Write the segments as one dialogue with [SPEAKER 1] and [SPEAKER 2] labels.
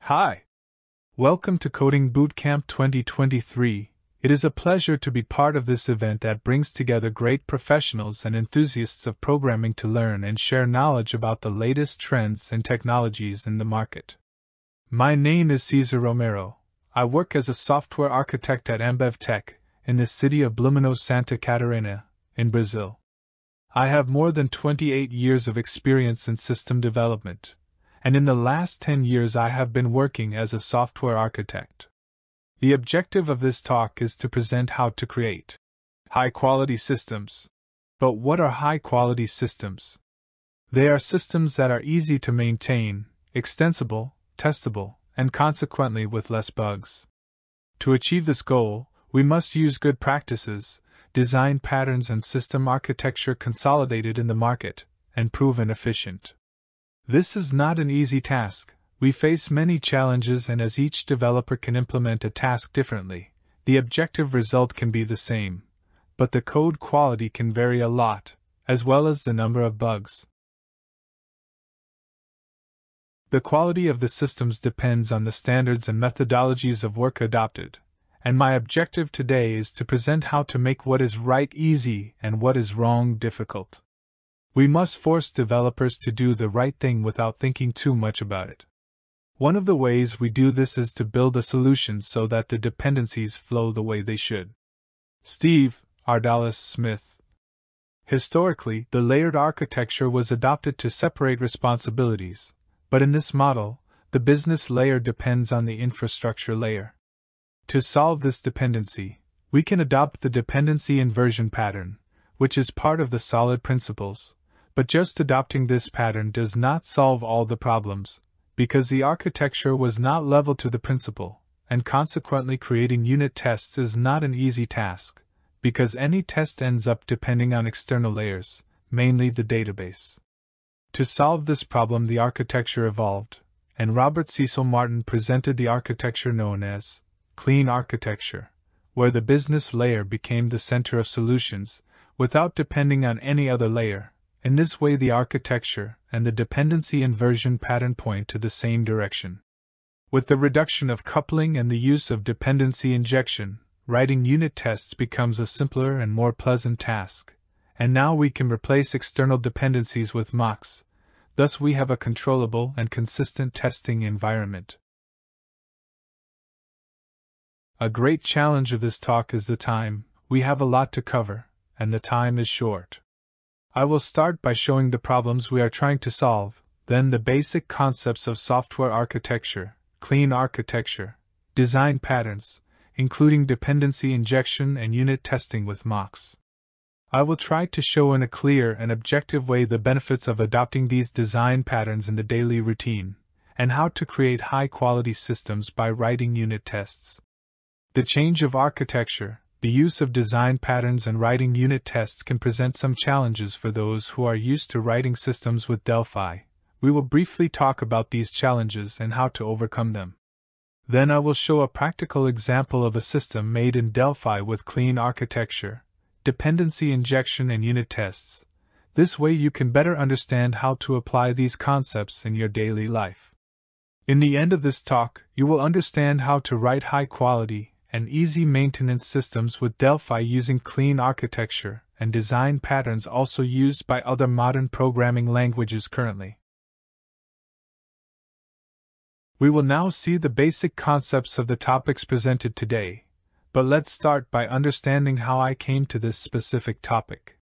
[SPEAKER 1] Hi! Welcome to Coding Bootcamp 2023. It is a pleasure to be part of this event that brings together great professionals and enthusiasts of programming to learn and share knowledge about the latest trends and technologies in the market. My name is Cesar Romero. I work as a software architect at Tech in the city of Blumenau, Santa Catarina, in Brazil. I have more than 28 years of experience in system development, and in the last 10 years I have been working as a software architect. The objective of this talk is to present how to create high-quality systems. But what are high-quality systems? They are systems that are easy to maintain, extensible, testable, and consequently with less bugs. To achieve this goal, we must use good practices, design patterns and system architecture consolidated in the market, and proven efficient. This is not an easy task. We face many challenges, and as each developer can implement a task differently, the objective result can be the same, but the code quality can vary a lot, as well as the number of bugs. The quality of the systems depends on the standards and methodologies of work adopted, and my objective today is to present how to make what is right easy and what is wrong difficult. We must force developers to do the right thing without thinking too much about it. One of the ways we do this is to build a solution so that the dependencies flow the way they should. Steve Ardalis Smith. Historically, the layered architecture was adopted to separate responsibilities, but in this model, the business layer depends on the infrastructure layer. To solve this dependency, we can adopt the dependency inversion pattern, which is part of the solid principles. But just adopting this pattern does not solve all the problems, because the architecture was not level to the principle, and consequently creating unit tests is not an easy task, because any test ends up depending on external layers, mainly the database. To solve this problem, the architecture evolved, and Robert Cecil Martin presented the architecture known as clean architecture, where the business layer became the center of solutions, without depending on any other layer. In this way, the architecture and the dependency inversion pattern point to the same direction. With the reduction of coupling and the use of dependency injection, writing unit tests becomes a simpler and more pleasant task, and now we can replace external dependencies with mocks. Thus we have a controllable and consistent testing environment. A great challenge of this talk is the time. We have a lot to cover, and the time is short. I will start by showing the problems we are trying to solve, then the basic concepts of software architecture, clean architecture, design patterns, including dependency injection and unit testing with mocks. I will try to show in a clear and objective way the benefits of adopting these design patterns in the daily routine, and how to create high-quality systems by writing unit tests. The change of architecture, the use of design patterns and writing unit tests can present some challenges for those who are used to writing systems with Delphi. We will briefly talk about these challenges and how to overcome them. Then I will show a practical example of a system made in Delphi with clean architecture, dependency injection and unit tests. This way you can better understand how to apply these concepts in your daily life. In the end of this talk, you will understand how to write high-quality and easy maintenance systems with Delphi using clean architecture and design patterns also used by other modern programming languages currently. We will now see the basic concepts of the topics presented today, but let's start by understanding how I came to this specific topic.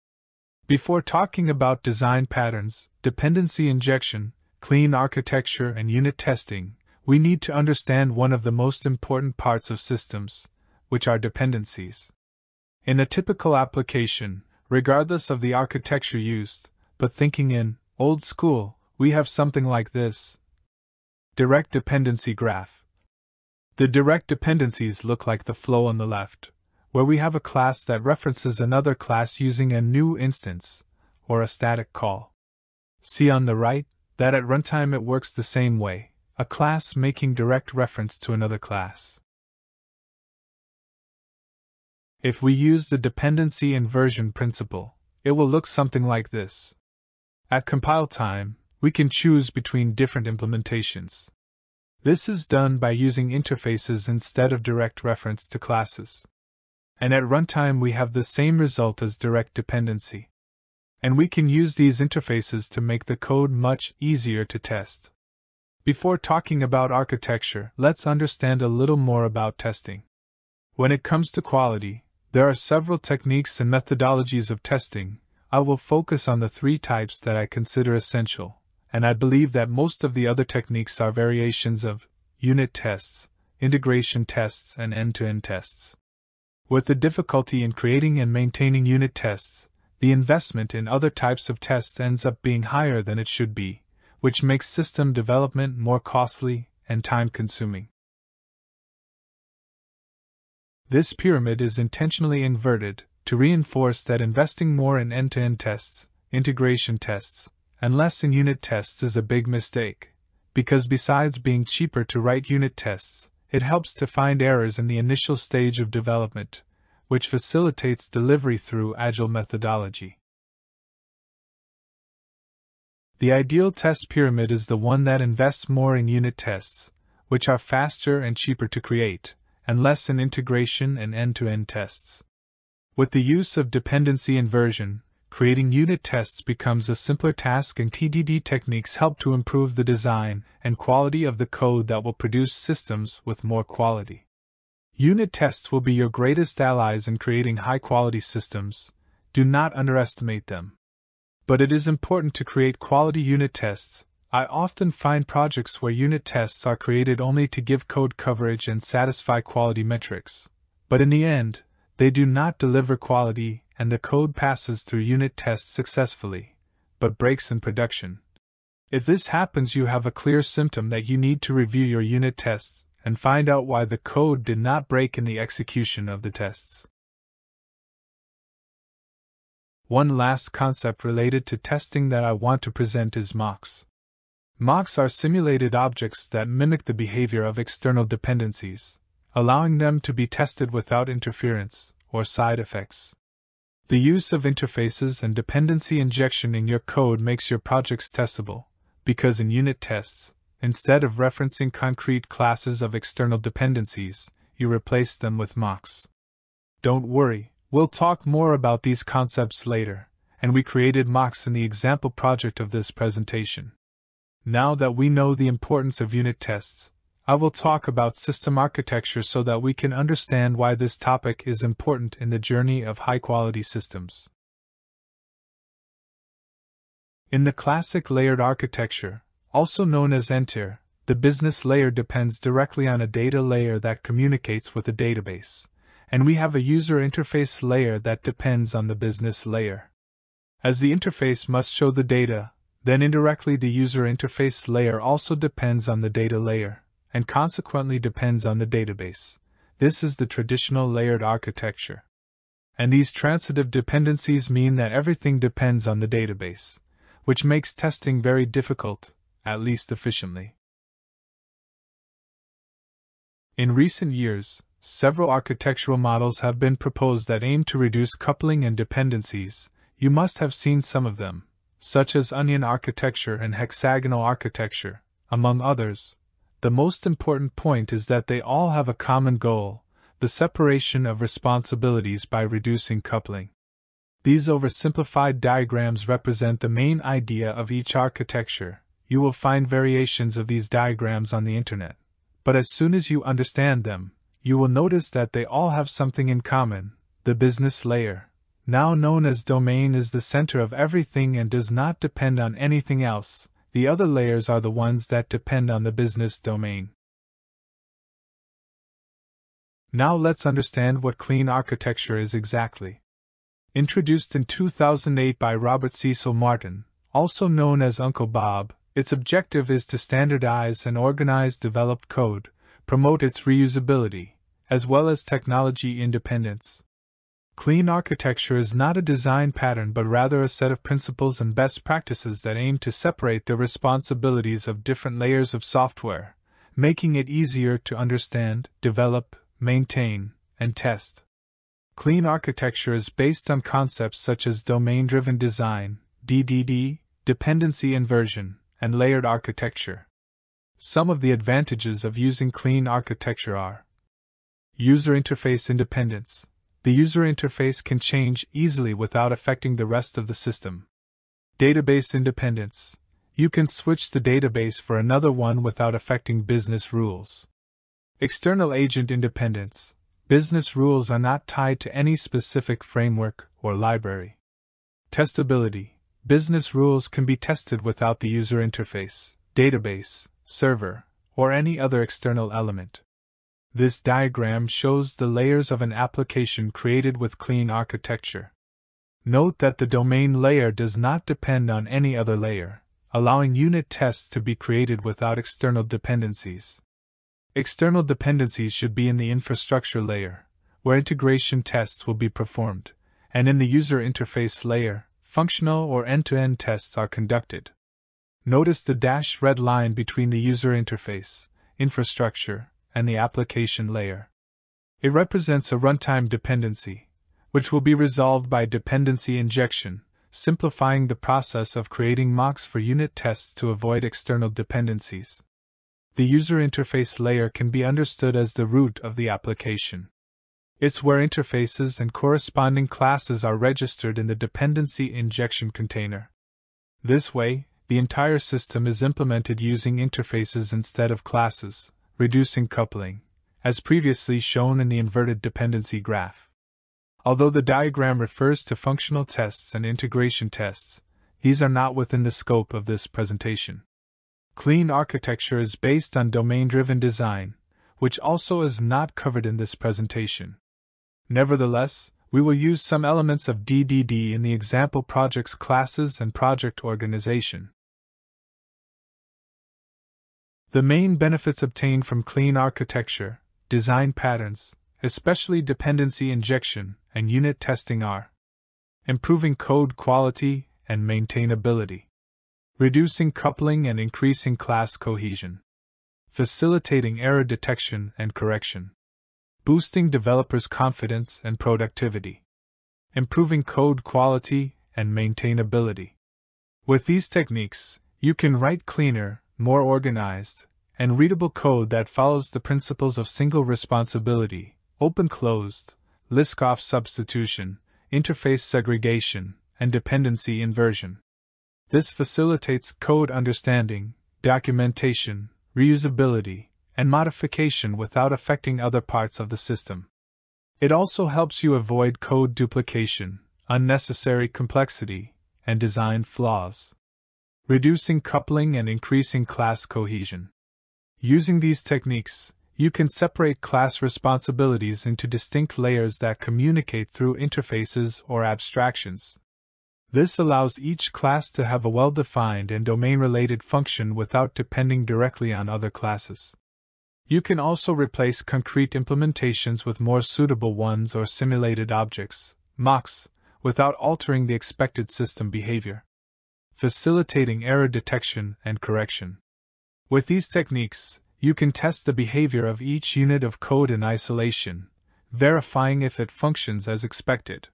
[SPEAKER 1] Before talking about design patterns, dependency injection, clean architecture and unit testing, we need to understand one of the most important parts of systems, which are dependencies. In a typical application, regardless of the architecture used, but thinking in old school, we have something like this. Direct dependency graph. The direct dependencies look like the flow on the left, where we have a class that references another class using a new instance, or a static call. See on the right, that at runtime it works the same way. A class making direct reference to another class. If we use the dependency inversion principle, it will look something like this. At compile time, we can choose between different implementations. This is done by using interfaces instead of direct reference to classes. And at runtime we have the same result as direct dependency. And we can use these interfaces to make the code much easier to test. Before talking about architecture, let's understand a little more about testing. When it comes to quality, there are several techniques and methodologies of testing. I will focus on the 3 types that I consider essential, and I believe that most of the other techniques are variations of unit tests, integration tests, and end-to-end tests. With the difficulty in creating and maintaining unit tests, the investment in other types of tests ends up being higher than it should be, which makes system development more costly and time-consuming. This pyramid is intentionally inverted to reinforce that investing more in end-to-end tests, integration tests, and less in unit tests is a big mistake, because besides being cheaper to write unit tests, it helps to find errors in the initial stage of development, which facilitates delivery through agile methodology. The ideal test pyramid is the one that invests more in unit tests, which are faster and cheaper to create, and less in integration and end-to-end tests. With the use of dependency inversion, creating unit tests becomes a simpler task, and TDD techniques help to improve the design and quality of the code that will produce systems with more quality. Unit tests will be your greatest allies in creating high-quality systems. Do not underestimate them. But it is important to create quality unit tests. I often find projects where unit tests are created only to give code coverage and satisfy quality metrics. But in the end, they do not deliver quality, and the code passes through unit tests successfully, but breaks in production. If this happens, you have a clear symptom that you need to review your unit tests and find out why the code did not break in the execution of the tests. One last concept related to testing that I want to present is mocks. Mocks are simulated objects that mimic the behavior of external dependencies, allowing them to be tested without interference or side effects. The use of interfaces and dependency injection in your code makes your projects testable, because in unit tests, instead of referencing concrete classes of external dependencies, you replace them with mocks. Don't worry, we'll talk more about these concepts later, and we created mocks in the example project of this presentation. Now that we know the importance of unit tests, I will talk about system architecture so that we can understand why this topic is important in the journey of high-quality systems. In the classic layered architecture, also known as N-tier, the business layer depends directly on a data layer that communicates with a database, and we have a user interface layer that depends on the business layer. As the interface must show the data, then indirectly the user interface layer also depends on the data layer, and consequently depends on the database. This is the traditional layered architecture. And these transitive dependencies mean that everything depends on the database, which makes testing very difficult, at least efficiently. In recent years, several architectural models have been proposed that aim to reduce coupling and dependencies. You must have seen some of them, such as onion architecture and hexagonal architecture, among others. The most important point is that they all have a common goal: the separation of responsibilities by reducing coupling. These oversimplified diagrams represent the main idea of each architecture. You will find variations of these diagrams on the internet, but as soon as you understand them, you will notice that they all have something in common. The business layer, now known as domain, is the center of everything and does not depend on anything else. The other layers are the ones that depend on the business domain. Now let's understand what clean architecture is exactly. Introduced in 2008 by Robert Cecil Martin, also known as Uncle Bob, its objective is to standardize and organize developed code, promote its reusability, as well as technology independence. Clean architecture is not a design pattern but rather a set of principles and best practices that aim to separate the responsibilities of different layers of software, making it easier to understand, develop, maintain, and test. Clean architecture is based on concepts such as domain-driven design, DDD, dependency inversion, and layered architecture. Some of the advantages of using clean architecture are: user interface independence. The user interface can change easily without affecting the rest of the system. Database independence. You can switch the database for another one without affecting business rules. External agent independence. Business rules are not tied to any specific framework or library. Testability. Business rules can be tested without the user interface, database, server, or any other external element. This diagram shows the layers of an application created with clean architecture. Note that the domain layer does not depend on any other layer, allowing unit tests to be created without external dependencies. External dependencies should be in the infrastructure layer, where integration tests will be performed, and in the user interface layer, functional or end-to-end tests are conducted. Notice the dashed red line between the user interface, infrastructure, and the application layer. It represents a runtime dependency, which will be resolved by dependency injection, simplifying the process of creating mocks for unit tests to avoid external dependencies. The user interface layer can be understood as the root of the application. It's where interfaces and corresponding classes are registered in the dependency injection container. This way, the entire system is implemented using interfaces instead of classes, reducing coupling, as previously shown in the inverted dependency graph. Although the diagram refers to functional tests and integration tests, these are not within the scope of this presentation. Clean architecture is based on domain-driven design, which also is not covered in this presentation. Nevertheless, we will use some elements of DDD in the example project's classes and project organization. The main benefits obtained from clean architecture, design patterns, especially dependency injection and unit testing are: improving code quality and maintainability, reducing coupling and increasing class cohesion, facilitating error detection and correction, boosting developers' confidence and productivity, improving code quality and maintainability. With these techniques, you can write cleaner, more organized, and readable code that follows the principles of single responsibility, open-closed, Liskov substitution, interface segregation, and dependency inversion. This facilitates code understanding, documentation, reusability, and modification without affecting other parts of the system. It also helps you avoid code duplication, unnecessary complexity, and design flaws, reducing coupling and increasing class cohesion. Using these techniques, you can separate class responsibilities into distinct layers that communicate through interfaces or abstractions. This allows each class to have a well-defined and domain-related function without depending directly on other classes. You can also replace concrete implementations with more suitable ones or simulated objects, mocks, without altering the expected system behavior, facilitating error detection and correction. With these techniques, you can test the behavior of each unit of code in isolation, verifying if it functions as expected.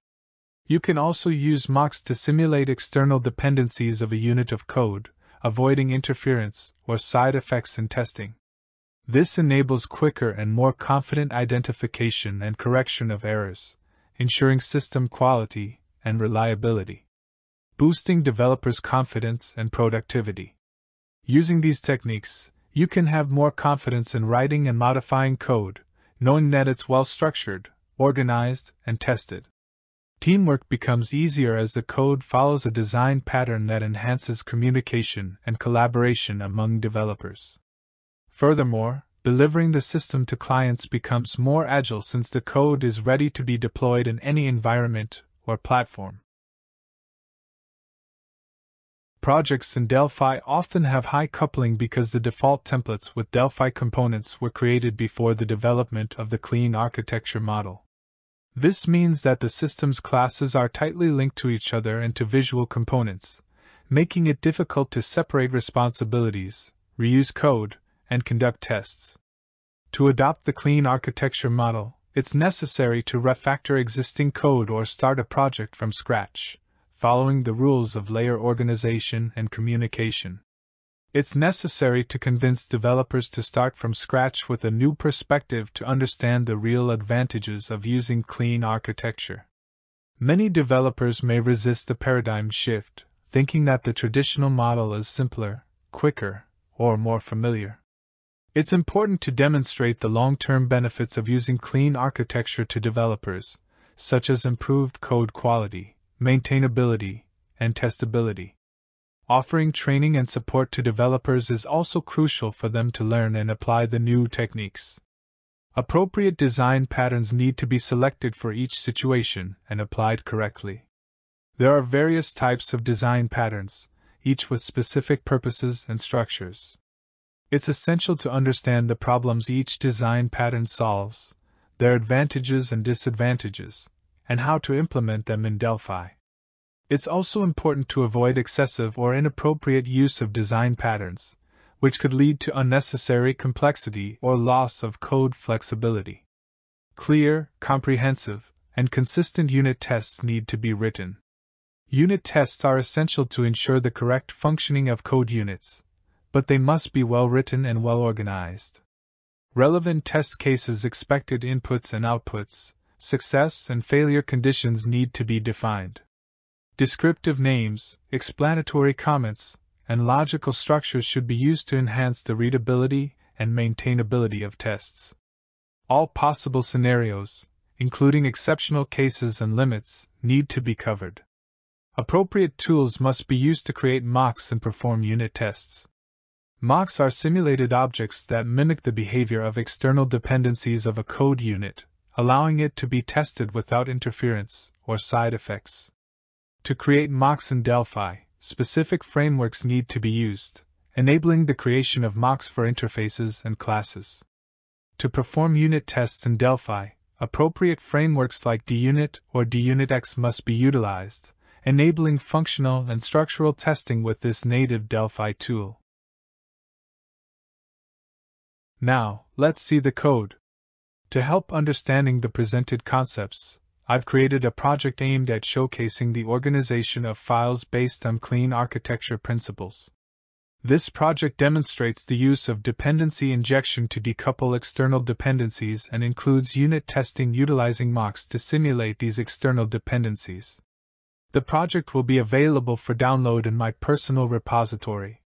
[SPEAKER 1] You can also use mocks to simulate external dependencies of a unit of code, avoiding interference or side effects in testing. This enables quicker and more confident identification and correction of errors, ensuring system quality and reliability, boosting developers' confidence and productivity. Using these techniques, you can have more confidence in writing and modifying code, knowing that it's well-structured, organized, and tested. Teamwork becomes easier as the code follows a design pattern that enhances communication and collaboration among developers. Furthermore, delivering the system to clients becomes more agile since the code is ready to be deployed in any environment or platform. Projects in Delphi often have high coupling because the default templates with Delphi components were created before the development of the clean architecture model. This means that the system's classes are tightly linked to each other and to visual components, making it difficult to separate responsibilities, reuse code, and conduct tests. To adopt the clean architecture model, it's necessary to refactor existing code or start a project from scratch, following the rules of layer organization and communication. It's necessary to convince developers to start from scratch with a new perspective to understand the real advantages of using clean architecture. Many developers may resist the paradigm shift, thinking that the traditional model is simpler, quicker, or more familiar. It's important to demonstrate the long-term benefits of using clean architecture to developers, such as improved code quality, maintainability, and testability. Offering training and support to developers is also crucial for them to learn and apply the new techniques. Appropriate design patterns need to be selected for each situation and applied correctly. There are various types of design patterns, each with specific purposes and structures. It's essential to understand the problems each design pattern solves, their advantages and disadvantages, and how to implement them in Delphi. It's also important to avoid excessive or inappropriate use of design patterns, which could lead to unnecessary complexity or loss of code flexibility. Clear, comprehensive, and consistent unit tests need to be written. Unit tests are essential to ensure the correct functioning of code units, but they must be well written and well organized. Relevant test cases, expected inputs and outputs, success and failure conditions need to be defined. Descriptive names, explanatory comments, and logical structures should be used to enhance the readability and maintainability of tests. All possible scenarios, including exceptional cases and limits, need to be covered. Appropriate tools must be used to create mocks and perform unit tests. Mocks are simulated objects that mimic the behavior of external dependencies of a code unit, allowing it to be tested without interference or side effects. To create mocks in Delphi, specific frameworks need to be used, enabling the creation of mocks for interfaces and classes. To perform unit tests in Delphi, appropriate frameworks like DUnit or DUnitX must be utilized, enabling functional and structural testing with this native Delphi tool. Now, let's see the code. To help understanding the presented concepts, I've created a project aimed at showcasing the organization of files based on clean architecture principles. This project demonstrates the use of dependency injection to decouple external dependencies and includes unit testing utilizing mocks to simulate these external dependencies. The project will be available for download in my personal repository.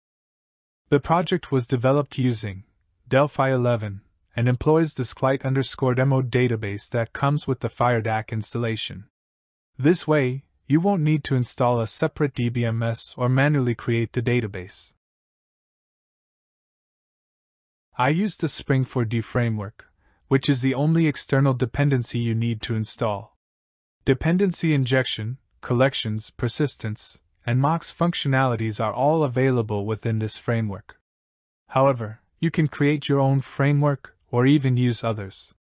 [SPEAKER 1] The project was developed using Delphi 11 and employs the Sclite_demo database that comes with the FireDAC installation. This way, you won't need to install a separate DBMS or manually create the database. I use the Spring4D framework, which is the only external dependency you need to install. Dependency injection, collections, persistence, and mocks functionalities are all available within this framework. However, you can create your own framework or even use others.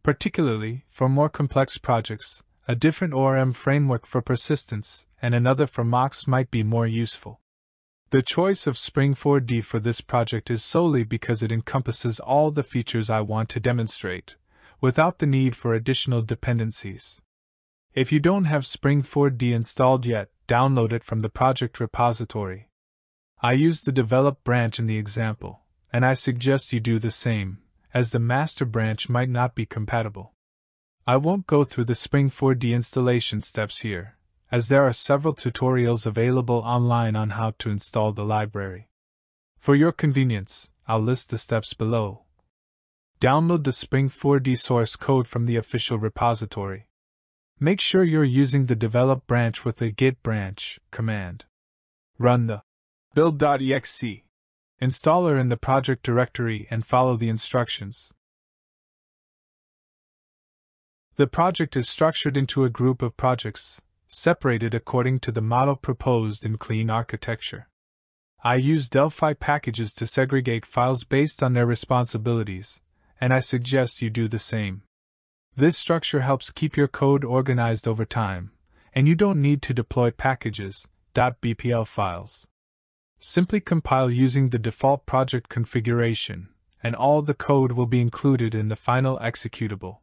[SPEAKER 1] Particularly, for more complex projects, a different ORM framework for persistence and another for mocks might be more useful. The choice of Spring4D for this project is solely because it encompasses all the features I want to demonstrate, without the need for additional dependencies. If you don't have Spring4D installed yet, download it from the project repository. I used the develop branch in the example, and I suggest you do the same, as the master branch might not be compatible. I won't go through the Spring4D installation steps here, as there are several tutorials available online on how to install the library. For your convenience, I'll list the steps below. Download the Spring4D source code from the official repository. Make sure you're using the develop branch with the git branch command. Run the build.exe installer in the project directory and follow the instructions. The project is structured into a group of projects, separated according to the model proposed in clean architecture. I use Delphi packages to segregate files based on their responsibilities, and I suggest you do the same. This structure helps keep your code organized over time, and you don't need to deploy packages, .bpl files. Simply compile using the default project configuration, and all the code will be included in the final executable.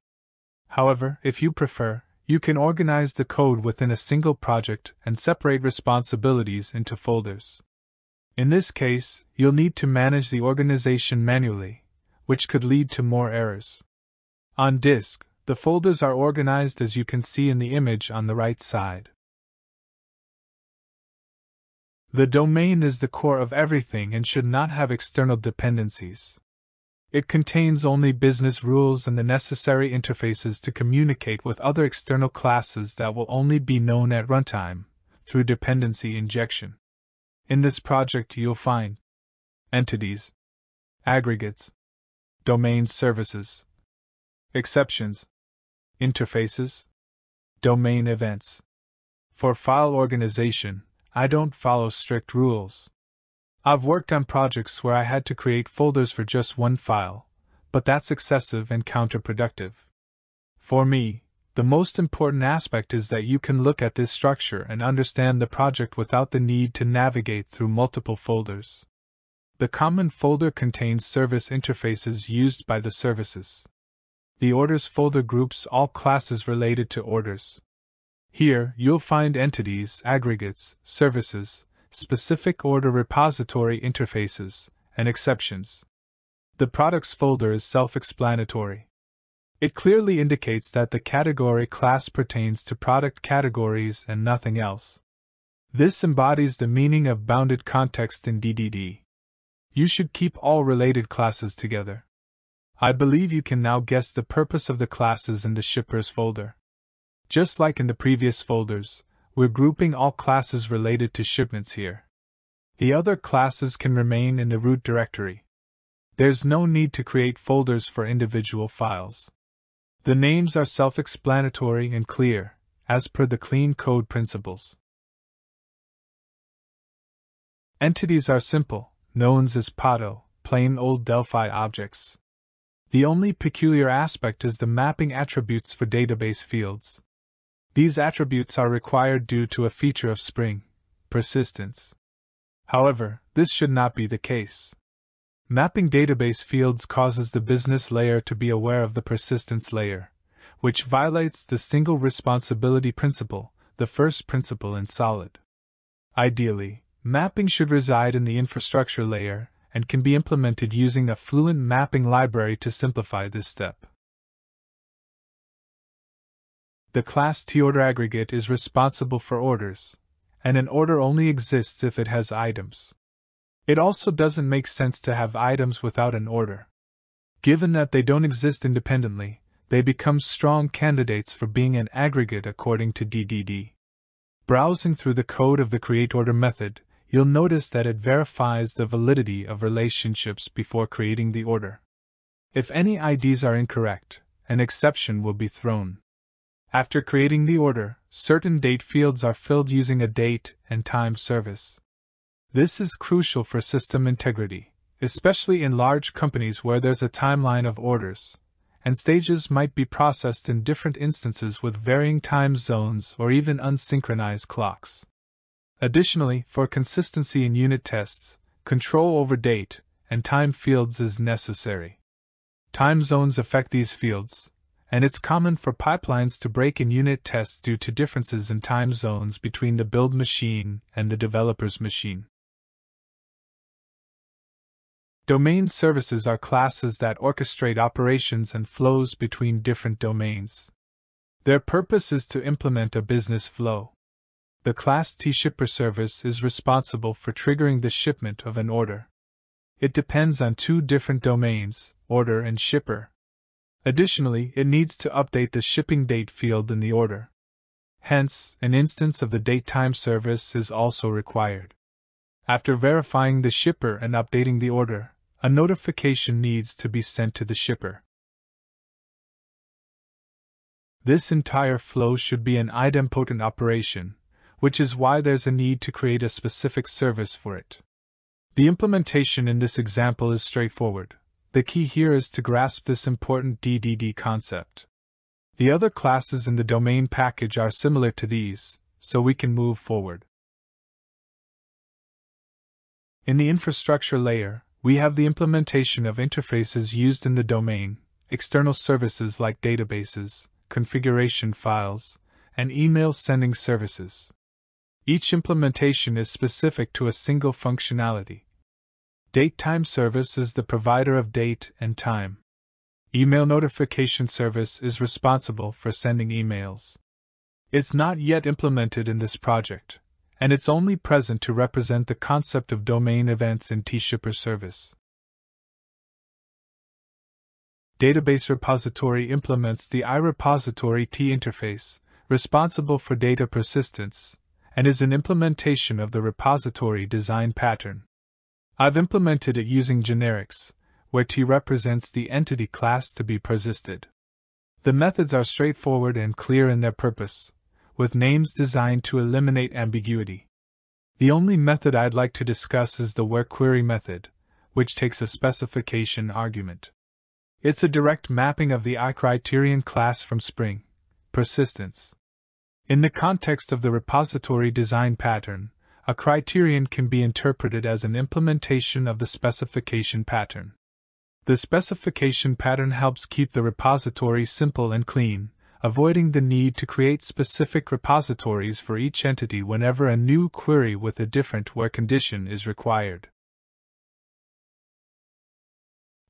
[SPEAKER 1] However, if you prefer, you can organize the code within a single project and separate responsibilities into folders. In this case, you'll need to manage the organization manually, which could lead to more errors. On disk, the folders are organized as you can see in the image on the right side. The domain is the core of everything and should not have external dependencies. It contains only business rules and the necessary interfaces to communicate with other external classes that will only be known at runtime, through dependency injection. In this project you'll find entities, aggregates, domain services, exceptions, interfaces, domain events. For file organization, I don't follow strict rules. I've worked on projects where I had to create folders for just one file, but that's excessive and counterproductive. For me, the most important aspect is that you can look at this structure and understand the project without the need to navigate through multiple folders. The common folder contains service interfaces used by the services. The orders folder groups all classes related to orders. Here, you'll find entities, aggregates, services, specific order repository interfaces, and exceptions. The products folder is self-explanatory. It clearly indicates that the category class pertains to product categories and nothing else. This embodies the meaning of bounded context in DDD. You should keep all related classes together. I believe you can now guess the purpose of the classes in the shippers folder. Just like in the previous folders, we're grouping all classes related to shipments here. The other classes can remain in the root directory. There's no need to create folders for individual files. The names are self-explanatory and clear, as per the clean code principles. Entities are simple, known as POTO, plain old Delphi objects. The only peculiar aspect is the mapping attributes for database fields. These attributes are required due to a feature of Spring, persistence. However, this should not be the case. Mapping database fields causes the business layer to be aware of the persistence layer, which violates the single responsibility principle, the first principle in Solid. Ideally, mapping should reside in the infrastructure layer and can be implemented using a Fluent mapping library to simplify this step. The class TOrderAggregate is responsible for orders, and an order only exists if it has items. It also doesn't make sense to have items without an order. Given that they don't exist independently, they become strong candidates for being an aggregate according to DDD. Browsing through the code of the createOrder method, you'll notice that it verifies the validity of relationships before creating the order. If any IDs are incorrect, an exception will be thrown. After creating the order, certain date fields are filled using a date and time service. This is crucial for system integrity, especially in large companies where there's a timeline of orders, and stages might be processed in different instances with varying time zones or even unsynchronized clocks. Additionally, for consistency in unit tests, control over date and time fields is necessary. Time zones affect these fields, and it's common for pipelines to break in unit tests due to differences in time zones between the build machine and the developer's machine. Domain services are classes that orchestrate operations and flows between different domains. Their purpose is to implement a business flow. The class TShipperService is responsible for triggering the shipment of an order. It depends on two different domains, order and shipper. Additionally, it needs to update the shipping date field in the order. Hence, an instance of the datetime service is also required. After verifying the shipper and updating the order, a notification needs to be sent to the shipper. This entire flow should be an idempotent operation, which is why there's a need to create a specific service for it. The implementation in this example is straightforward. The key here is to grasp this important DDD concept. The other classes in the domain package are similar to these, so we can move forward. In the infrastructure layer, we have the implementation of interfaces used in the domain, external services like databases, configuration files, and email sending services. Each implementation is specific to a single functionality. Date-time service is the provider of date and time. Email notification service is responsible for sending emails. It's not yet implemented in this project, and it's only present to represent the concept of domain events in tshipper service. Database repository implements the iRepository T interface, responsible for data persistence, and is an implementation of the repository design pattern. I've implemented it using generics, where T represents the entity class to be persisted. The methods are straightforward and clear in their purpose, with names designed to eliminate ambiguity. The only method I'd like to discuss is the whereQuery method, which takes a specification argument. It's a direct mapping of the iCriterion class from Spring, persistence. In the context of the repository design pattern, a criterion can be interpreted as an implementation of the specification pattern. The specification pattern helps keep the repository simple and clean, avoiding the need to create specific repositories for each entity whenever a new query with a different where condition is required.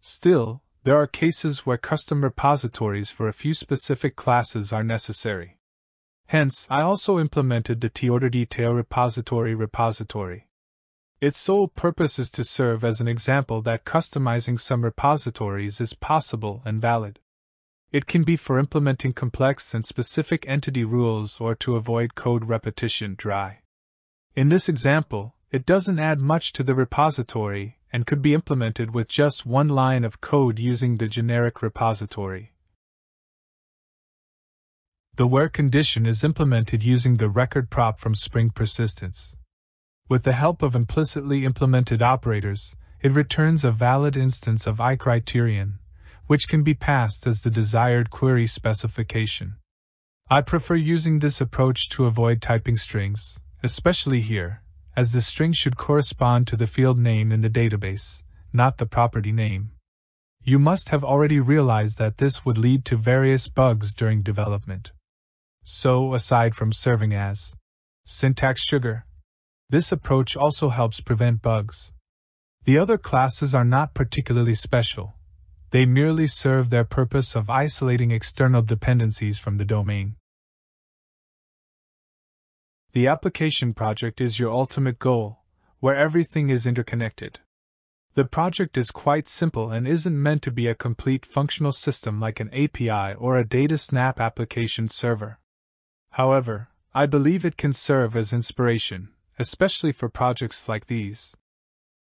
[SPEAKER 1] Still, there are cases where custom repositories for a few specific classes are necessary. Hence, I also implemented the TOrderDetail repository. Its sole purpose is to serve as an example that customizing some repositories is possible and valid. It can be for implementing complex and specific entity rules or to avoid code repetition dry. In this example, it doesn't add much to the repository and could be implemented with just one line of code using the generic repository. The where condition is implemented using the record prop from Spring Persistence. With the help of implicitly implemented operators, it returns a valid instance of iCriterion, which can be passed as the desired query specification. I prefer using this approach to avoid typing strings, especially here, as the string should correspond to the field name in the database, not the property name. You must have already realized that this would lead to various bugs during development. So, aside from serving as syntax sugar, this approach also helps prevent bugs. The other classes are not particularly special. They merely serve their purpose of isolating external dependencies from the domain. The application project is your ultimate goal, where everything is interconnected. The project is quite simple and isn't meant to be a complete functional system like an API or a data snap application server. However, I believe it can serve as inspiration, especially for projects like these.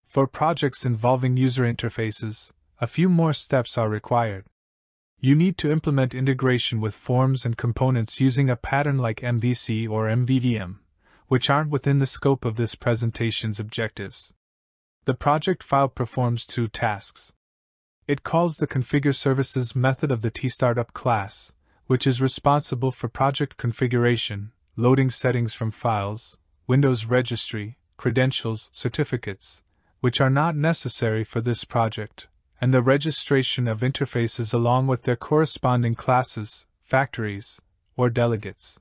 [SPEAKER 1] For projects involving user interfaces, a few more steps are required. You need to implement integration with forms and components using a pattern like MVC or MVVM, which aren't within the scope of this presentation's objectives. The project file performs two tasks. It calls the configure services method of the tstartup class, which is responsible for project configuration, loading settings from files, Windows registry, credentials, certificates, which are not necessary for this project, and the registration of interfaces along with their corresponding classes, factories, or delegates.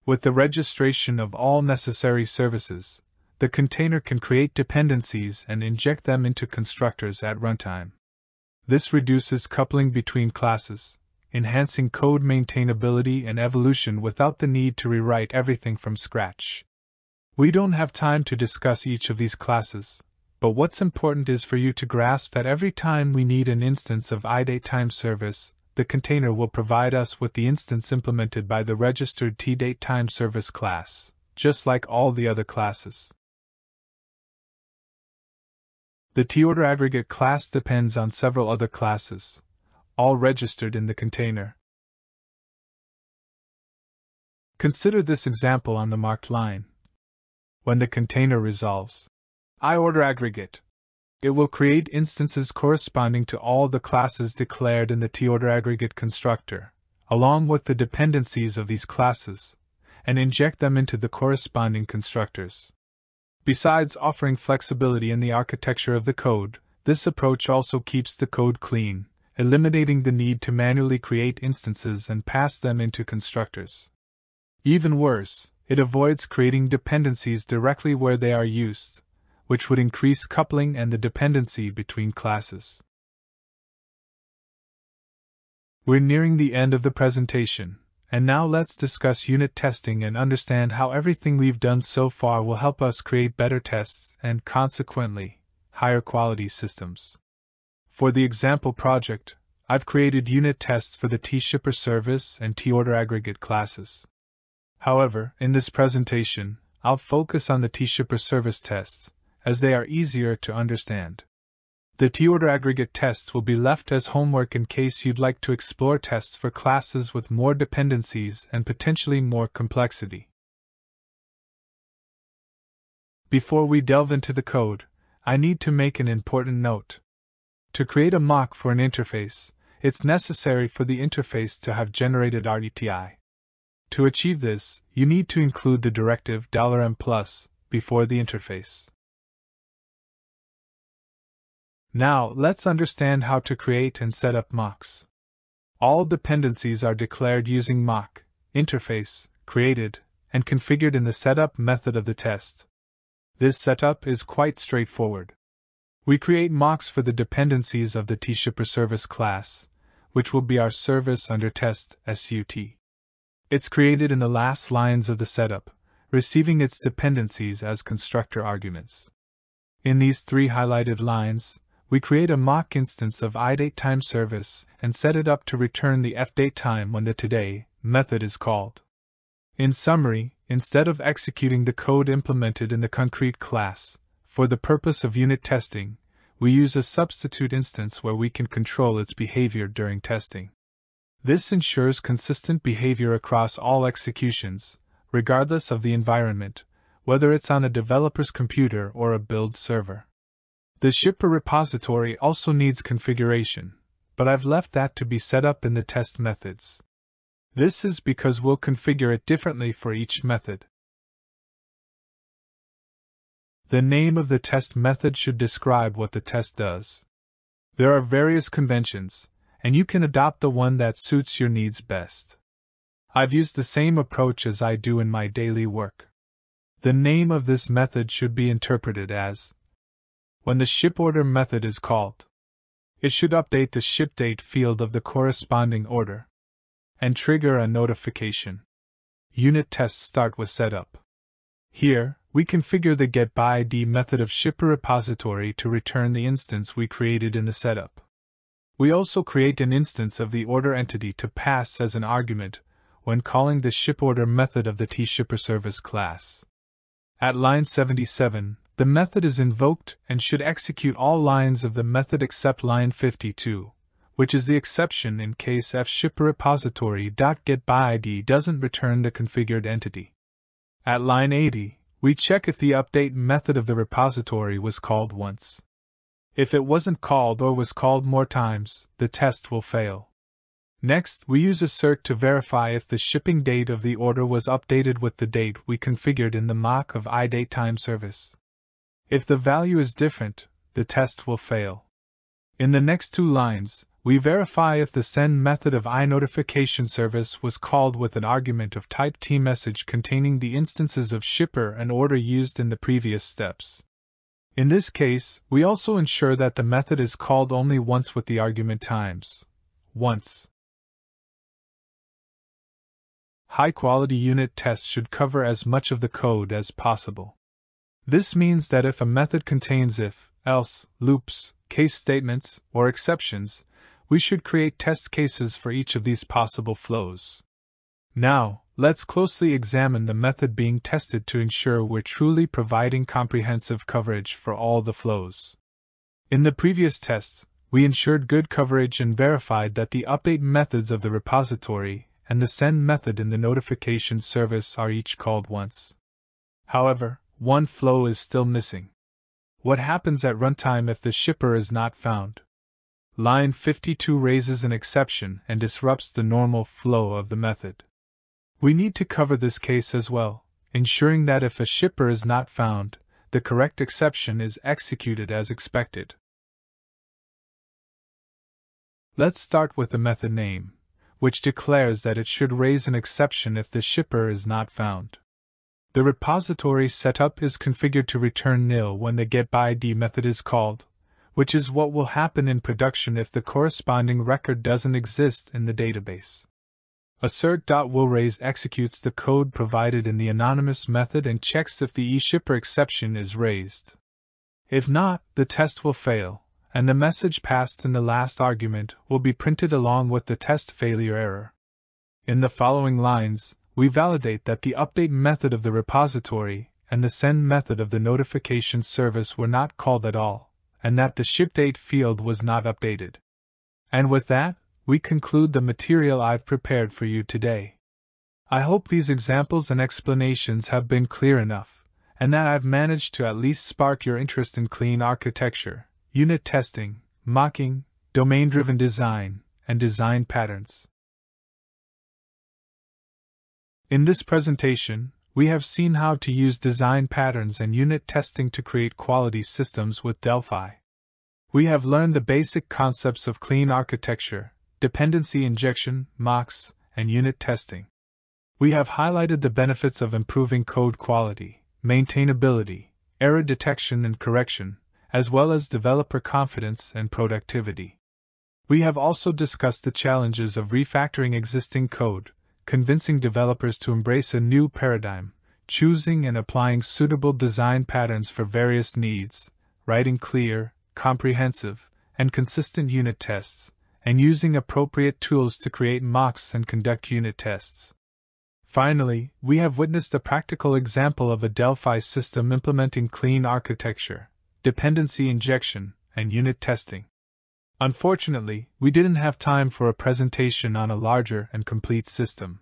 [SPEAKER 1] With the registration of all necessary services, the container can create dependencies and inject them into constructors at runtime. This reduces coupling between classes, enhancing code maintainability and evolution without the need to rewrite everything from scratch. We don't have time to discuss each of these classes, but what's important is for you to grasp that every time we need an instance of iDateTime service, the container will provide us with the instance implemented by the registered tDateTime service class, just like all the other classes. The tOrderAggregate class depends on several other classes, all registered in the container. Consider this example on the marked line. When the container resolves iOrderAggregate, it will create instances corresponding to all the classes declared in the tOrderAggregate constructor, along with the dependencies of these classes, and inject them into the corresponding constructors. Besides offering flexibility in the architecture of the code, this approach also keeps the code clean, eliminating the need to manually create instances and pass them into constructors. Even worse, it avoids creating dependencies directly where they are used, which would increase coupling and the dependency between classes. We're nearing the end of the presentation, and now let's discuss unit testing and understand how everything we've done so far will help us create better tests and, consequently, higher quality systems. For the example project, I've created unit tests for the tShipper service and tOrder aggregate classes. However, in this presentation, I'll focus on the tShipper service tests, as they are easier to understand. The tOrder aggregate tests will be left as homework in case you'd like to explore tests for classes with more dependencies and potentially more complexity. Before we delve into the code, I need to make an important note. To create a mock for an interface, it's necessary for the interface to have generated RTI. To achieve this, you need to include the directive $m+ before the interface. Now, let's understand how to create and set up mocks. All dependencies are declared using mock, interface, created, and configured in the setup method of the test. This setup is quite straightforward. We create mocks for the dependencies of the tShipper service class, which will be our service under test SUT. It's created in the last lines of the setup, receiving its dependencies as constructor arguments. In these three highlighted lines, we create a mock instance of iDateTime service and set it up to return the fDateTime when the today method is called. In summary, instead of executing the code implemented in the concrete class, for the purpose of unit testing, we use a substitute instance where we can control its behavior during testing. This ensures consistent behavior across all executions, regardless of the environment, whether it's on a developer's computer or a build server. The shipper repository also needs configuration, but I've left that to be set up in the test methods. This is because we'll configure it differently for each method. The name of the test method should describe what the test does. There are various conventions, and you can adopt the one that suits your needs best. I've used the same approach as I do in my daily work. The name of this method should be interpreted as when the shipOrder method is called. It should update the shipDate field of the corresponding order and trigger a notification. Unit tests start with setup. Here, we configure the getById method of shipper repository to return the instance we created in the setup. We also create an instance of the order entity to pass as an argument when calling the shipOrder method of the tShipper service class. At line 77, the method is invoked and should execute all lines of the method except line 52, which is the exception in case fShipperRepository.getById doesn't return the configured entity. At line 80, we check if the update method of the repository was called once. If it wasn't called or was called more times, the test will fail. Next, we use assert to verify if the shipping date of the order was updated with the date we configured in the mock of iDateTime service. If the value is different, the test will fail. In the next two lines, we verify if the send method of iNotification service was called with an argument of type tMessage containing the instances of shipper and order used in the previous steps. In this case, we also ensure that the method is called only once with the argument times once. High-quality unit tests should cover as much of the code as possible. This means that if a method contains if, else, loops, case statements, or exceptions, we should create test cases for each of these possible flows. Now, let's closely examine the method being tested to ensure we're truly providing comprehensive coverage for all the flows. In the previous tests, we ensured good coverage and verified that the update methods of the repository and the send method in the notification service are each called once. However, one flow is still missing. What happens at runtime if the shipper is not found? Line 52 raises an exception and disrupts the normal flow of the method. We need to cover this case as well, ensuring that if a shipper is not found, the correct exception is executed as expected. Let's start with the method name, which declares that it should raise an exception if the shipper is not found. The repository setup is configured to return nil when the getById method is called, which is what will happen in production if the corresponding record doesn't exist in the database. Assert.willRaise executes the code provided in the anonymous method and checks if the eShipper exception is raised. If not, the test will fail, and the message passed in the last argument will be printed along with the test failure error. In the following lines, we validate that the update method of the repository and the send method of the notification service were not called at all, and that the shipDate field was not updated. And with that, we conclude the material I've prepared for you today. I hope these examples and explanations have been clear enough, and that I've managed to at least spark your interest in clean architecture, unit testing, mocking, domain-driven design, and design patterns. In this presentation, we have seen how to use design patterns and unit testing to create quality systems with Delphi. We have learned the basic concepts of clean architecture, dependency injection, mocks, and unit testing. We have highlighted the benefits of improving code quality, maintainability, error detection and correction, as well as developer confidence and productivity. We have also discussed the challenges of refactoring existing code, convincing developers to embrace a new paradigm, choosing and applying suitable design patterns for various needs, writing clear, comprehensive, and consistent unit tests, and using appropriate tools to create mocks and conduct unit tests. Finally, we have witnessed a practical example of a Delphi system implementing clean architecture, dependency injection, and unit testing. Unfortunately, we didn't have time for a presentation on a larger and complete system.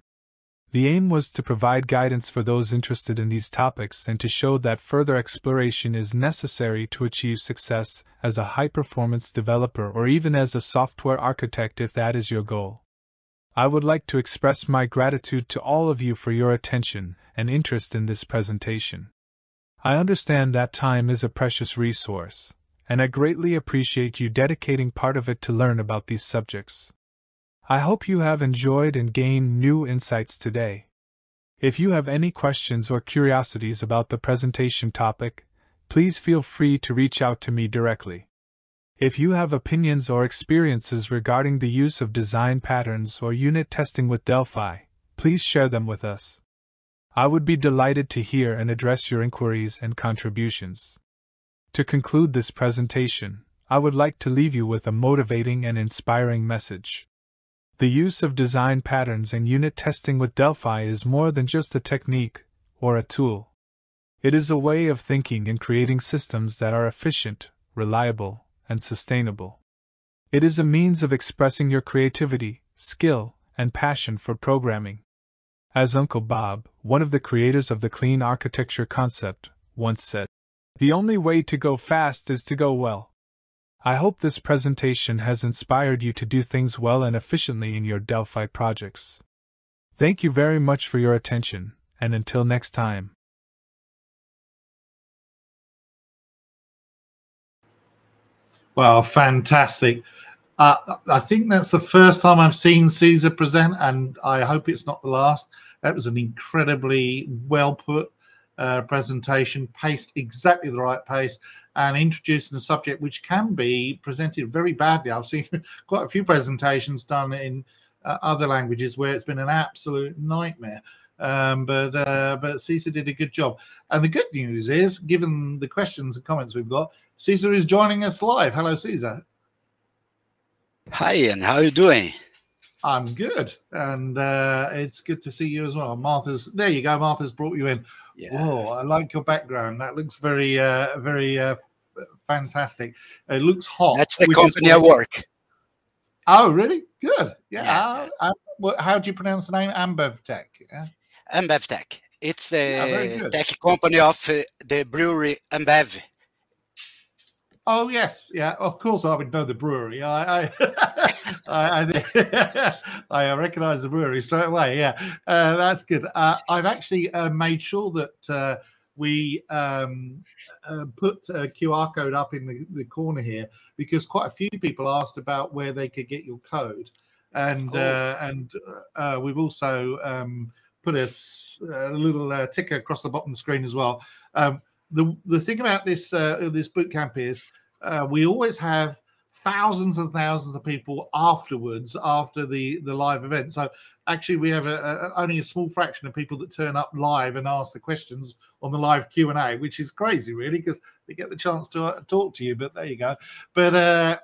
[SPEAKER 1] The aim was to provide guidance for those interested in these topics and to show that further exploration is necessary to achieve success as a high-performance developer or even as a software architect if that is your goal. I would like to express my gratitude to all of you for your attention and interest in this presentation. I understand that time is a precious resource, and I greatly appreciate you dedicating part of it to learn about these subjects. I hope you have enjoyed and gained new insights today. If you have any questions or curiosities about the presentation topic, please feel free to reach out to me directly. If you have opinions or experiences regarding the use of design patterns or unit testing with Delphi, please share them with us. I would be delighted to hear and address your inquiries and contributions. To conclude this presentation, I would like to leave you with a motivating and inspiring message. The use of design patterns and unit testing with Delphi is more than just a technique or a tool. It is a way of thinking and creating systems that are efficient, reliable, and sustainable. It is a means of expressing your creativity, skill, and passion for programming. As Uncle Bob, one of the creators of the clean architecture concept, once said, "The only way to go fast is to go well." I hope this presentation has inspired you to do things well and efficiently in your Delphi projects. Thank you very much for your attention, and until next time.
[SPEAKER 2] Well, fantastic. I think that's the first time I've seen Cesar present, and I hope it's not the last. That was an incredibly well put presentation, paced exactly the right pace, and introducing a subject which can be presented very badly. I've seen quite a few presentations done in other languages where it's been an absolute nightmare. But Cesar did a good job. And the good news is, given the questions and comments we've got, Cesar is joining us live. Hello, Cesar.
[SPEAKER 3] Hi, Ian. How are you doing?
[SPEAKER 2] I'm good, and it's good to see you as well. Martha's there. You go. Martha's brought you in. Yeah. Whoa, I like your background. That looks very, very fantastic. It looks hot.
[SPEAKER 3] That's the company I work.
[SPEAKER 2] Oh, really? Good. Yeah.
[SPEAKER 3] Yes.
[SPEAKER 2] How do you pronounce the name? AmbevTech. Yeah?
[SPEAKER 3] AmbevTech. It's the tech company of the brewery Ambev.
[SPEAKER 2] Oh yes, yeah. Of course, I would know the brewery. I recognize the brewery straight away. Yeah, that's good. I've actually made sure that we put a QR code up in the corner here because quite a few people asked about where they could get your code. and we've also put a little ticker across the bottom of the screen as well. The thing about this this bootcamp is we always have thousands and thousands of people afterwards, after the live event. So actually we have only a small fraction of people that turn up live and ask the questions on the live Q&A, which is crazy really, because they get the chance to talk to you. But there you go. But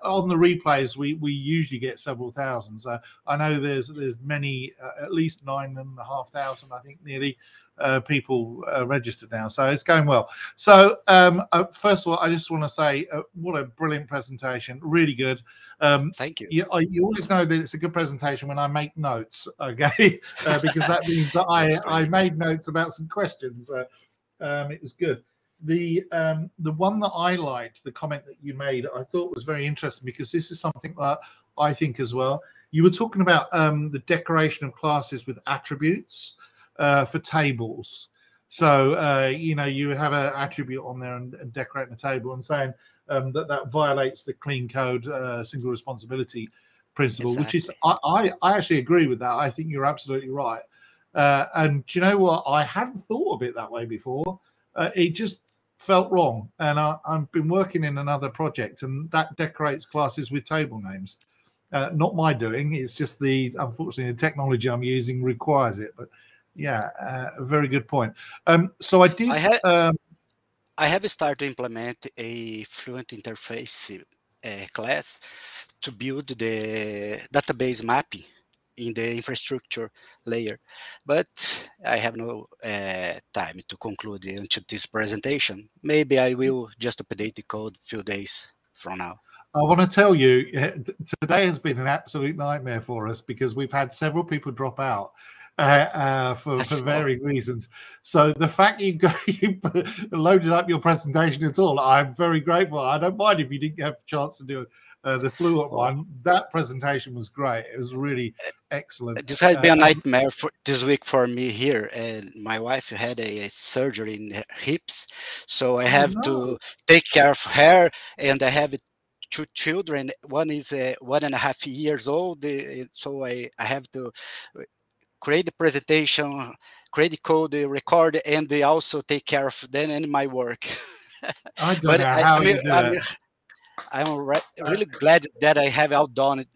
[SPEAKER 2] on the replays we usually get several thousand. So I know there's many, at least 9,500 I think, nearly, people registered now, so it's going well. So first of all, I just want to say what a brilliant presentation, really good.
[SPEAKER 3] Thank you.
[SPEAKER 2] You always know that it's a good presentation when I make notes, okay? Because that means that I made notes about some questions. It was good. The one that I liked, the comment that you made, I thought was very interesting, because this is something that I think as well. You were talking about the decoration of classes with attributes for tables. So you know, you have an attribute on there and decorating the table, and saying that violates the clean code single responsibility principle. Exactly. Which is I actually agree with that. I think you're absolutely right. And do you know what, I hadn't thought of it that way before. It just felt wrong, and I've been working in another project, and that decorates classes with table names. Not my doing, it's just unfortunately the technology I'm using requires it. But yeah, a very good point. So I did.
[SPEAKER 3] I have started to implement a Fluent interface class to build the database mapping in the infrastructure layer, but I have no time to conclude until this presentation. Maybe I will just update the code a few days from now.
[SPEAKER 2] I want to tell you, today has been an absolute nightmare for us, because we've had several people drop out for varying reasons. So the fact you loaded up your presentation at all, I'm very grateful. I don't mind if you didn't have a chance to do the Fluent one. That presentation was great. It was really excellent.
[SPEAKER 3] This has been a nightmare for this week for me here. And my wife had a surgery in her hips, so I have to take care of her, and I have 2 children. One is 1.5 years old, so I have to create the presentation, create the code, record, and they also take care of them and my work.
[SPEAKER 2] I don't know how you do it.
[SPEAKER 3] I'm really glad that I have outdone it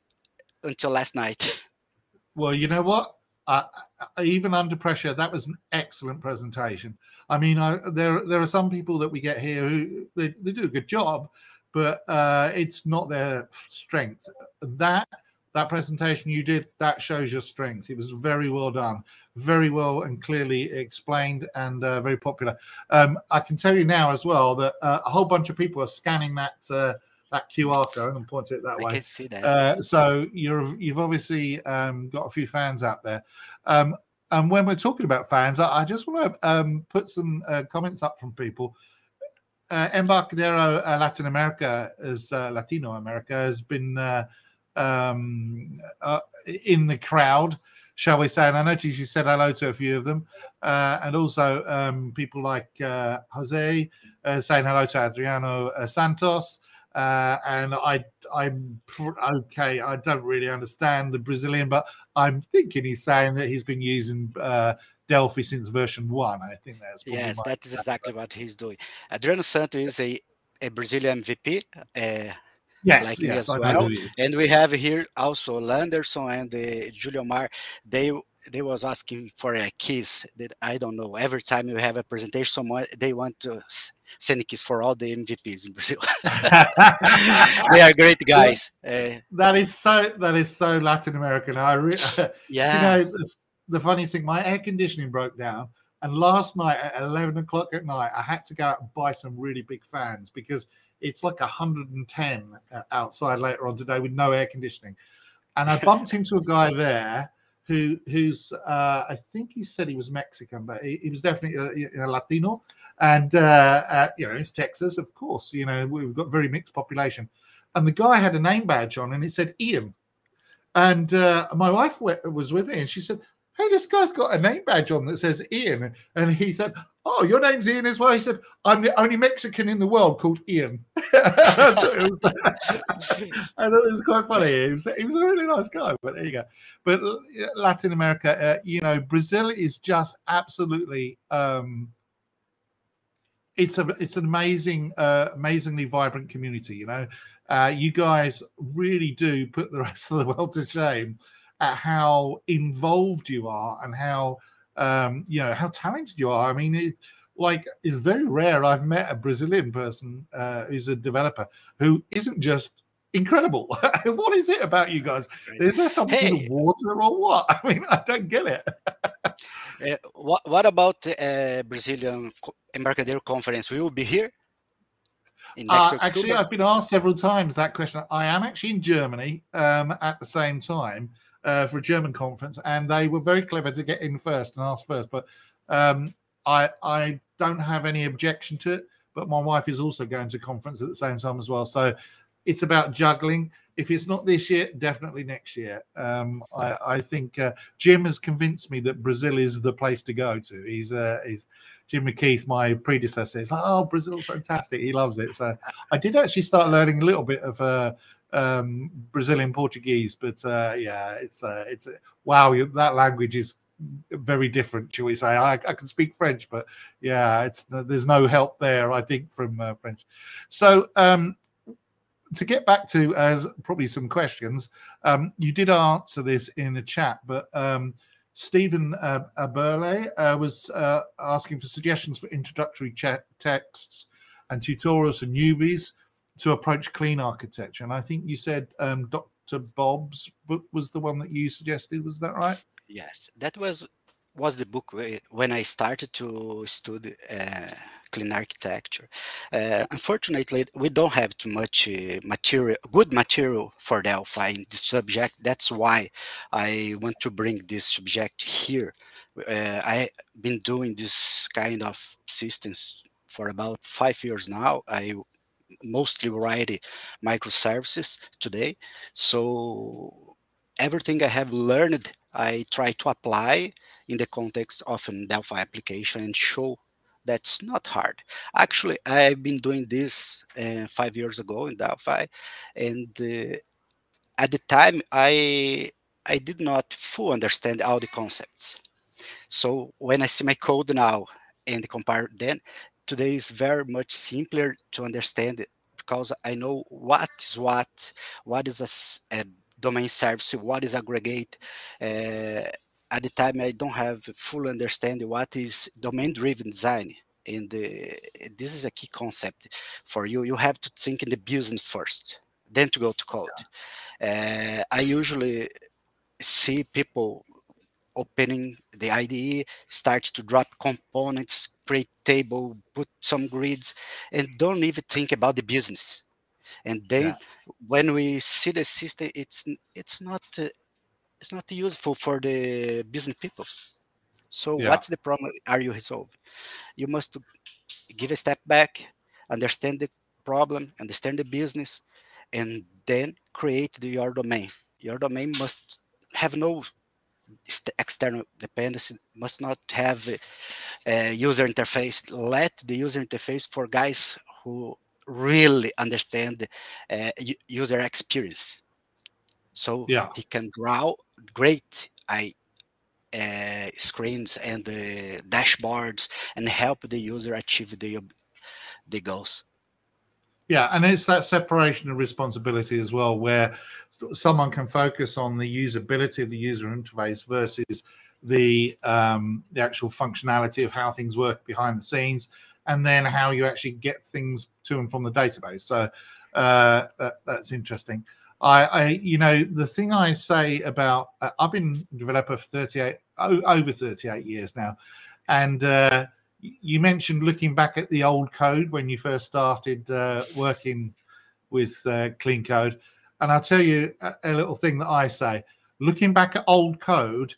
[SPEAKER 3] until last night.
[SPEAKER 2] Well, you know what? Even under pressure, that was an excellent presentation. I mean, there are some people that we get here who they do a good job, but it's not their strength. That presentation you did, that shows your strength. It was very well done, very well and clearly explained, and very popular. I can tell you now as well that a whole bunch of people are scanning that QR code and point it that way. I
[SPEAKER 3] can see that.
[SPEAKER 2] So you've obviously got a few fans out there. And when we're talking about fans, I just want to put some comments up from people. Embarcadero Latin America, Latino America, has been in the crowd, shall we say, and I noticed you said hello to a few of them, and also people like Jose saying hello to Adriano Santos, and I'm okay. I don't really understand the Brazilian, but I'm thinking he's saying that he's been using Delphi since version 1. I think that's
[SPEAKER 3] that is exactly what he's doing. Adriano Santos is a Brazilian MVP.
[SPEAKER 2] Yes,
[SPEAKER 3] me as well. And we have here also Landerson and Julio Mar. They was asking for a kiss that I don't know. Every time you have a presentation, someone they want to send a kiss for all the MVPs in Brazil. They are great guys.
[SPEAKER 2] That is so Latin American.
[SPEAKER 3] Yeah.
[SPEAKER 2] You know, the funniest thing, my air conditioning broke down, and last night at 11 o'clock at night, I had to go out and buy some really big fans, because it's like 110 outside later on today with no air conditioning. And I bumped into a guy there who's I think he said he was Mexican, but he was definitely a Latino. And you know, it's Texas, of course. You know, we've got very mixed population. And the guy had a name badge on, and it said Ian. And my wife was with me, and she said, "Hey, this guy's got a name badge on that says Ian." And he said, "Oh, your name's Ian as well." He said, "I'm the only Mexican in the world called Ian." I thought it was quite funny. He was a really nice guy, but there you go. But Latin America, you know, Brazil is just absolutely. It's an amazing, amazingly vibrant community. You know, you guys really do put the rest of the world to shame at how involved you are and how you know, how talented you are. I mean, it's very rare. I've met a Brazilian person who's a developer who isn't just incredible. What is it about you guys? Is there something in the water or what? I mean, I don't get it.
[SPEAKER 3] What about Brazilian Embarcadero conference? We will be here in next October?
[SPEAKER 2] Actually, I've been asked several times that question. I am actually in Germany at the same time for a German conference, and they were very clever to get in first and ask first. But I don't have any objection to it. But my wife is also going to conference at the same time as well. So it's about juggling. If it's not this year, definitely next year. I think Jim has convinced me that Brazil is the place to go to. He's Jim McKeith, my predecessor. He's like, "Oh, Brazil's fantastic." He loves it. So I did actually start learning a little bit of Brazilian Portuguese, but yeah, it's wow. That language is very different, shall we say? I can speak French, but yeah, there's no help there, I think, from French. So to get back to probably some questions, you did answer this in the chat, but Stephen Burley was asking for suggestions for introductory texts and tutorials for newbies to approach clean architecture. And I think you said Dr. Bob's book was the one that you suggested. Was that right?
[SPEAKER 3] Yes, that was the book when I started to study clean architecture. Unfortunately, we don't have too much good material for Delphi in this subject. That's why I want to bring this subject here. I've been doing this kind of systems for about 5 years now. I mostly write microservices today. So everything I have learned, I try to apply in the context of a Delphi application and show that's not hard. Actually, I've been doing this 5 years ago in Delphi, and at the time, I did not fully understand all the concepts. So when I see my code now and compare then, today is very much simpler to understand it because I know what is a domain service, what is aggregate. At the time, I don't have full understanding what is domain-driven design. And this is a key concept for you. You have to think in the business first, then to go to code. Yeah. I usually see people opening the IDE, start to drop components, create table, put some grids, and don't even think about the business. And then when we see the system, it's not useful for the business people. So what's the problem are you resolving? You must give a step back, understand the problem, understand the business, and then create your domain. Your domain must have no external dependency, must not have a user interface. Let the user interface for guys who really understand user experience. So he can draw great screens and dashboards and help the user achieve the goals.
[SPEAKER 2] Yeah, and it's that separation of responsibility as well, where someone can focus on the usability of the user interface versus the actual functionality of how things work behind the scenes, and then how you actually get things to and from the database. So that's interesting. You know, the thing I say about I've been a developer for over 38 years now, and you mentioned looking back at the old code when you first started working with clean code, and I'll tell you a little thing that I say. Looking back at old code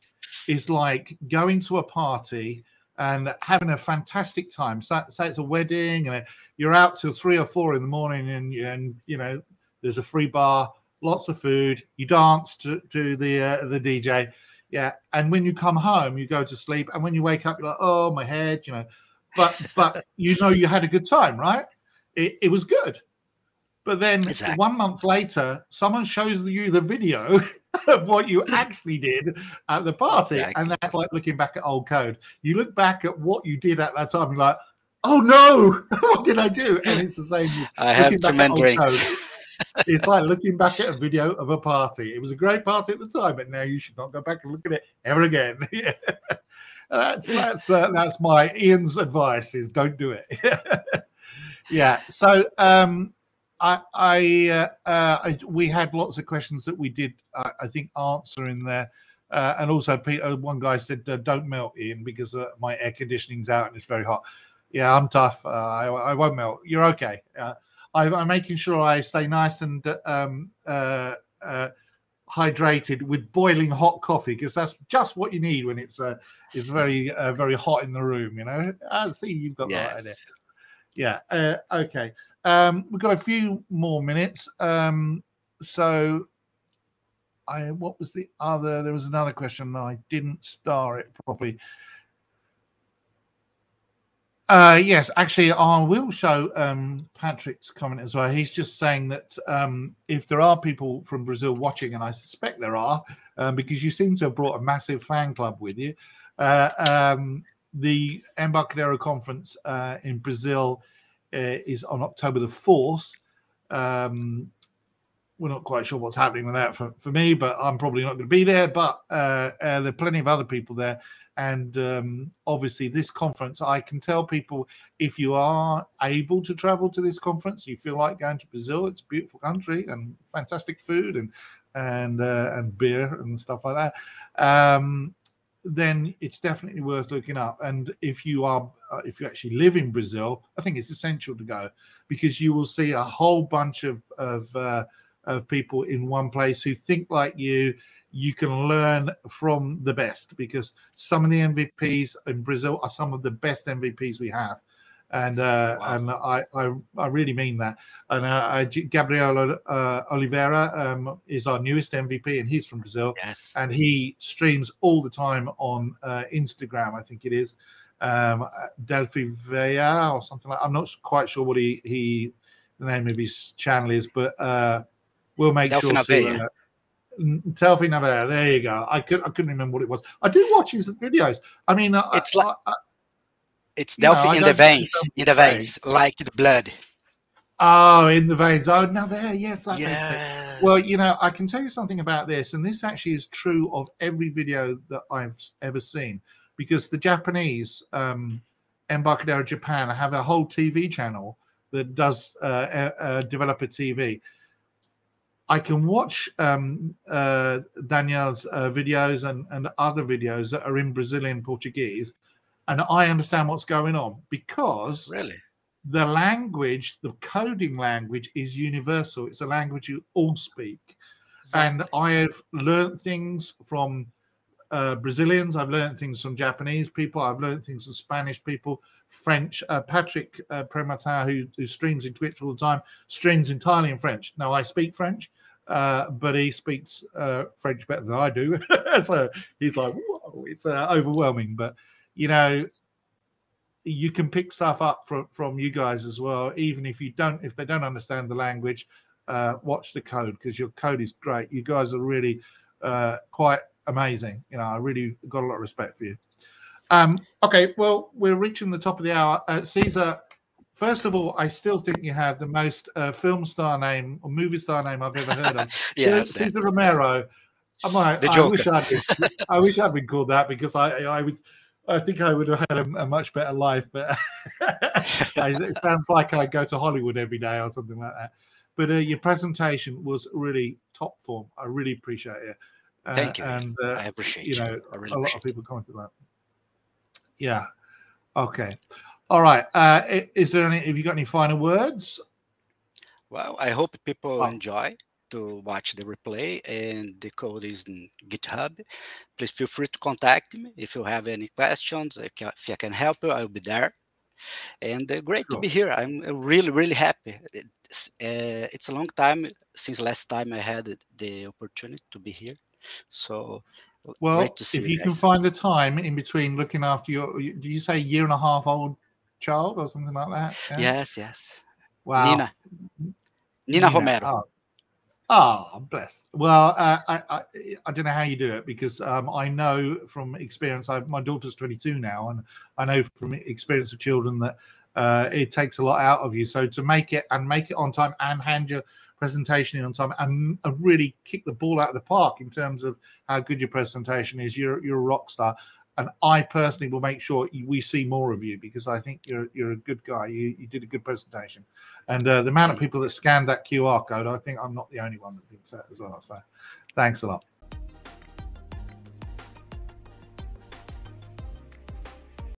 [SPEAKER 2] is like going to a party and having a fantastic time. So, say it's a wedding and you're out till 3 or 4 in the morning, and you know there's a free bar, lots of food, you dance to the DJ. Yeah, and when you come home, you go to sleep, and when you wake up, you're like, oh, my head, you know, but you know you had a good time, right? It was good. But then 1 month later, someone shows you the video of what you actually did at the party. And that's like looking back at old code. You look back at what you did at that time, you're like, oh no, what did I do? And it's the same.
[SPEAKER 3] I have too many drinks.
[SPEAKER 2] It's like looking back at a video of a party. It was a great party at the time, but now you should not go back and look at it ever again. That's my Ian's advice: is don't do it. Yeah. So we had lots of questions that we did, I think, answer in there. And also, Peter, one guy said, don't melt, Ian, because my air conditioning's out and it's very hot. Yeah, I'm tough. I won't melt. You're okay. I'm making sure I stay nice and hydrated with boiling hot coffee, because that's just what you need when it's very very hot in the room. You know. I see you've got that idea. Yeah. Okay. We've got a few more minutes. So what was the other? There was another question. I didn't star it properly. Yes, actually, I will show Patrick's comment as well. He's just saying that if there are people from Brazil watching, and I suspect there are, because you seem to have brought a massive fan club with you, the Embarcadero conference in Brazil is on October the 4th. We're not quite sure what's happening with that for me, but I'm probably not going to be there. But there are plenty of other people there. And obviously, this conference, I can tell people, if you are able to travel to this conference, you feel like going to Brazil, it's a beautiful country and fantastic food and beer and stuff like that. Then it's definitely worth looking up. And if you actually live in Brazil, I think it's essential to go, because you will see a whole bunch of people in one place who think like you. You can learn from the best, because some of the MVPs in Brazil are some of the best MVPs we have. And wow. And I really mean that. And Gabriel Oliveira is our newest MVP, and he's from Brazil.
[SPEAKER 3] Yes.
[SPEAKER 2] And he streams all the time on Instagram, I think it is. Delphi Veya or something like that. I'm not quite sure what the name of his channel is, but we'll make
[SPEAKER 3] Delphi
[SPEAKER 2] sure to... Delphi Navarre, there you go. I couldn't remember what it was. I do watch his videos. I mean,
[SPEAKER 3] it's Delphi in the veins, like the blood.
[SPEAKER 2] Oh, in the veins. Oh, Navarre, yes, that makes sense. Well, you know, I can tell you something about this, and this actually is true of every video that I've ever seen, because the Japanese, Embarcadero Japan, have a whole TV channel that does developer TV. I can watch Daniel's videos and other videos that are in Brazilian Portuguese, and I understand what's going on, because the language, the coding language, is universal. It's a language you all speak. Exactly. And I have learned things from Brazilians. I've learned things from Japanese people. I've learned things from Spanish people, French. Patrick Prematin, who streams in Twitch all the time, streams entirely in French. Now, I speak French, but he speaks French better than I do. So he's like, whoa, it's overwhelming. But, you know, you can pick stuff up from you guys as well, even if they don't understand the language. Watch the code, because your code is great. You guys are really quite amazing. You know, I really got a lot of respect for you. Okay, well, we're reaching the top of the hour. Cesar, first of all, I still think you have the most film star name or movie star name I've ever heard of. Cesar Romero. I wish I'd been called that, because I think I would have had a much better life. But it sounds like I go to Hollywood every day or something like that. But your presentation was really top form. I really appreciate it.
[SPEAKER 3] Thank you.
[SPEAKER 2] And
[SPEAKER 3] I appreciate
[SPEAKER 2] you know,
[SPEAKER 3] I really
[SPEAKER 2] a lot
[SPEAKER 3] appreciate
[SPEAKER 2] of people commented about. Yeah. Okay. All right. Is there have you got any final words?
[SPEAKER 3] Well, I hope people enjoy to watch the replay, and the code is in GitHub. Please feel free to contact me if you have any questions. If I can help you, I'll be there. And great to be here. I'm really, really happy. It's a long time since last time I had the opportunity to be here. So,
[SPEAKER 2] well,
[SPEAKER 3] great to see
[SPEAKER 2] if you can find the time in between looking after do you say 1.5 year old child or something like that. Yeah?
[SPEAKER 3] Yes, yes.
[SPEAKER 2] Wow.
[SPEAKER 3] Nina Romero.
[SPEAKER 2] Bless. Well, I don't know how you do it, because I know from experience, my daughter's 22 now, and I know from experience of children that it takes a lot out of you. So to make it on time and hand your presentation in on time and really kick the ball out of the park in terms of how good your presentation is, you're a rock star. And I personally will make sure we see more of you, because I think you're a good guy. You did a good presentation, and the amount of people that scanned that QR code, I think I'm not the only one that thinks that as well. So, thanks a lot.